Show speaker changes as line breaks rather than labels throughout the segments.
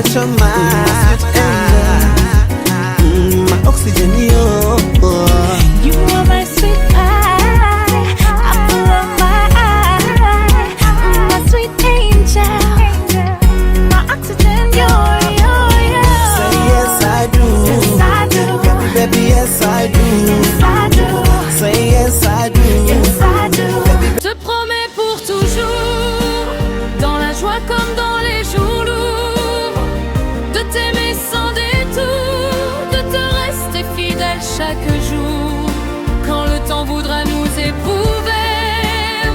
much of my oxygen, you.
You are my sweet pie, apple of my eye, my sweet angel, my oxygen, you're.
Say yes I do,
Yes I do,
baby, yes I do.
yes I do,
Say yes I do,
yes I do.
Te promets pour toujours, dans la joie comme dans les jours lourds, de t'aimer sans détour, de te rester fidèle chaque jour. Quand le temps voudra nous éprouver,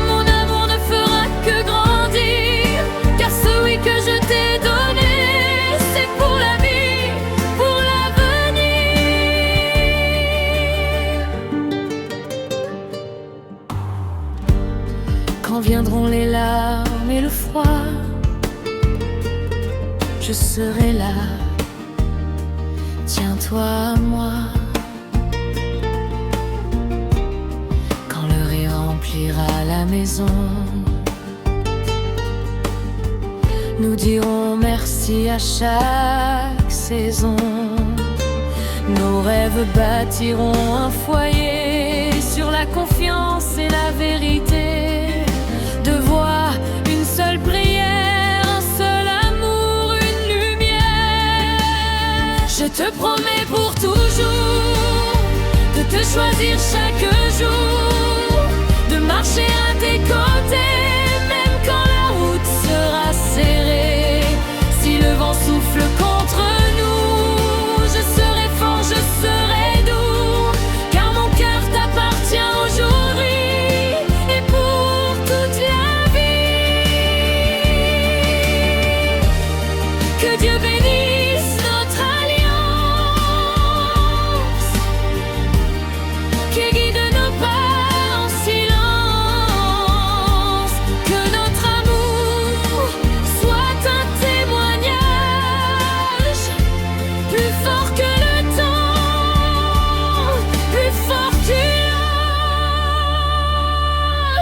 mon amour ne fera que grandir, car celui que je t'ai donné, c'est pour la vie, pour l'avenir. Quand viendront les larmes et le froid, je serai là, tiens-toi à moi. Quand le rire remplira la maison, nous dirons merci à chaque saison. Nos rêves bâtiront un foyer sur la confiance et la vérité. Deux voix, une seule prière, un seul amour, une lumière. Je te promets pour toujours de te choisir chaque jour, de marcher à tes côtés, même quand la route sera serrée. Si le vent souffle contre nous, je serai fort, je serai doux, car mon cœur t'appartient aujourd'hui et pour toute la vie. Que Dieu bénisse notre alliance, qui guide nos pas en silence. Que notre amour soit un témoignage, plus fort que le temps, plus fort que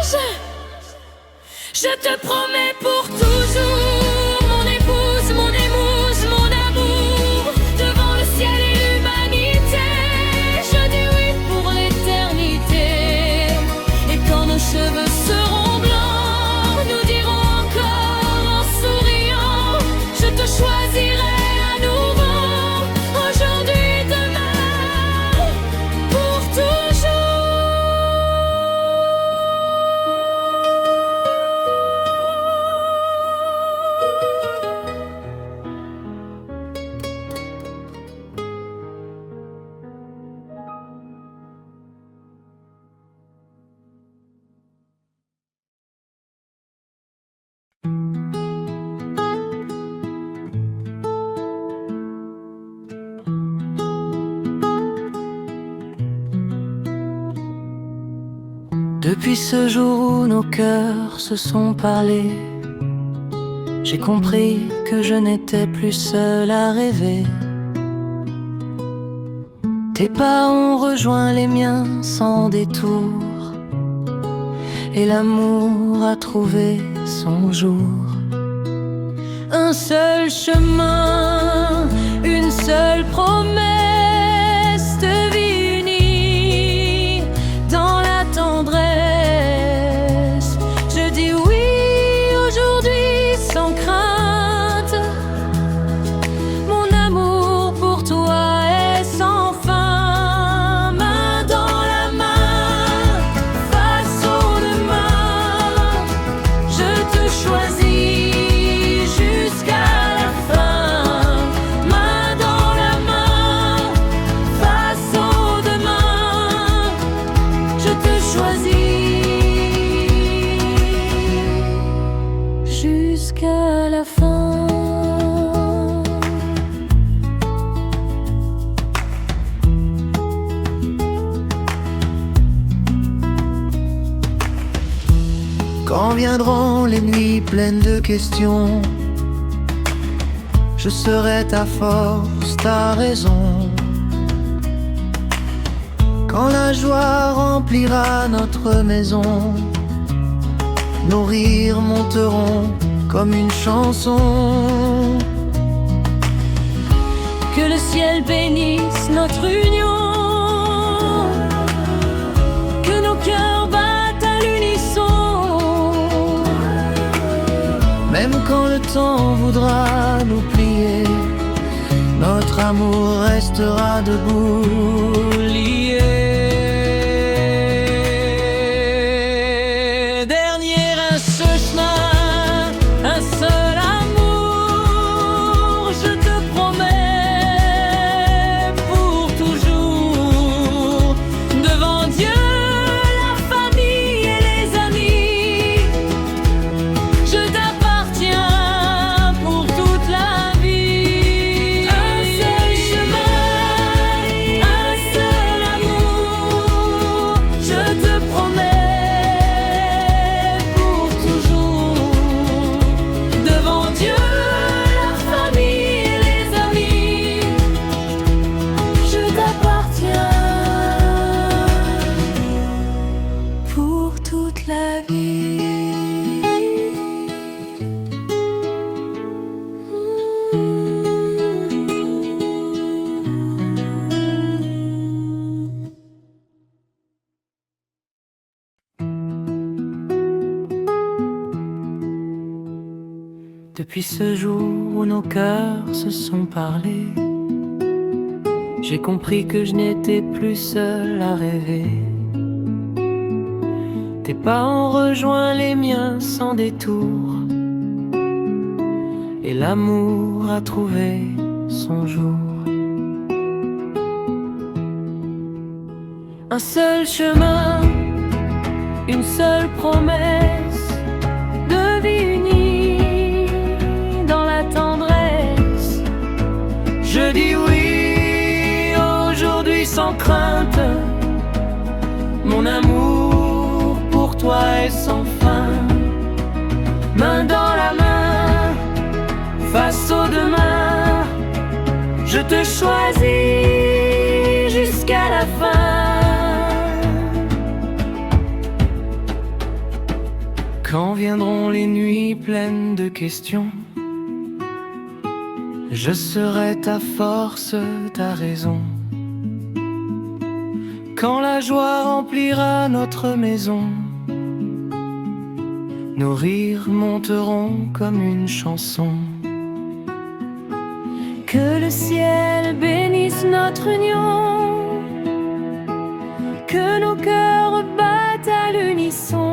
l'âge. Je te promets pour toujours, mon épouse, mon émouse, mon amour, devant le ciel et l'humanité. Je dis oui pour l'éternité. Et quand nos cheveux seront blancs, nous dirons encore en souriant, je te choisirai à nouveau, aujourd'hui, demain, pour
Depuis ce jour où nos cœurs se sont parlé, j'ai compris que je n'étais plus seul à rêver. Tes pas ont rejoint les miens sans détour, et l'amour a trouvé son jour. Un seul chemin, une seule promesse de vie unie dans la tendresse. Je dis oui aujourd'hui sans crainte. Mon amour pour toi est sans fin. Main dans la main, face aux demain, je te choisis jusqu'à la fin. Main dans la main, face aux demain, je te choisis jusqu'à la fin.
Quand viendront les nuits pleines de questions, je serai ta force, ta raison. Quand la joie remplira notre maison, nos rires monteront comme une chanson.
Que le ciel bénisse notre union, que nos cœurs battent à l'unisson.
Même quand le temps voudra nous plier, notre amour restera debout, lié. Dernier un seul chemin, un seul amour, je te promets pour toujours. Devant Dieu, la famille et les amis, je t'appartiens pour toute la vie.
Un seul chemin, un seul amour, je te promets pour toujours. Devant Dieu, la famille et les amis, je t'appartiens pour toute la vie.
Depuis ce jour où nos cœurs se sont parlé, j'ai compris que je n'étais plus seul à rêver. Tes pas ont rejoint les miens sans détour, et l'amour a trouvé son jour. Un seul chemin, une seule promesse de vie unie dans la tendresse. Je dis oui aujourd'hui sans crainte, mon amour pour toi est sans fin. Main dans la main, face au demain, je te choisis jusqu'à la fin. Quand viendront les nuits pleines de questions, je serai ta force, ta raison. Quand la joie remplira notre maison, nos rires monteront comme une chanson.
Que le ciel bénisse notre union, que nos cœurs battent à l'unisson.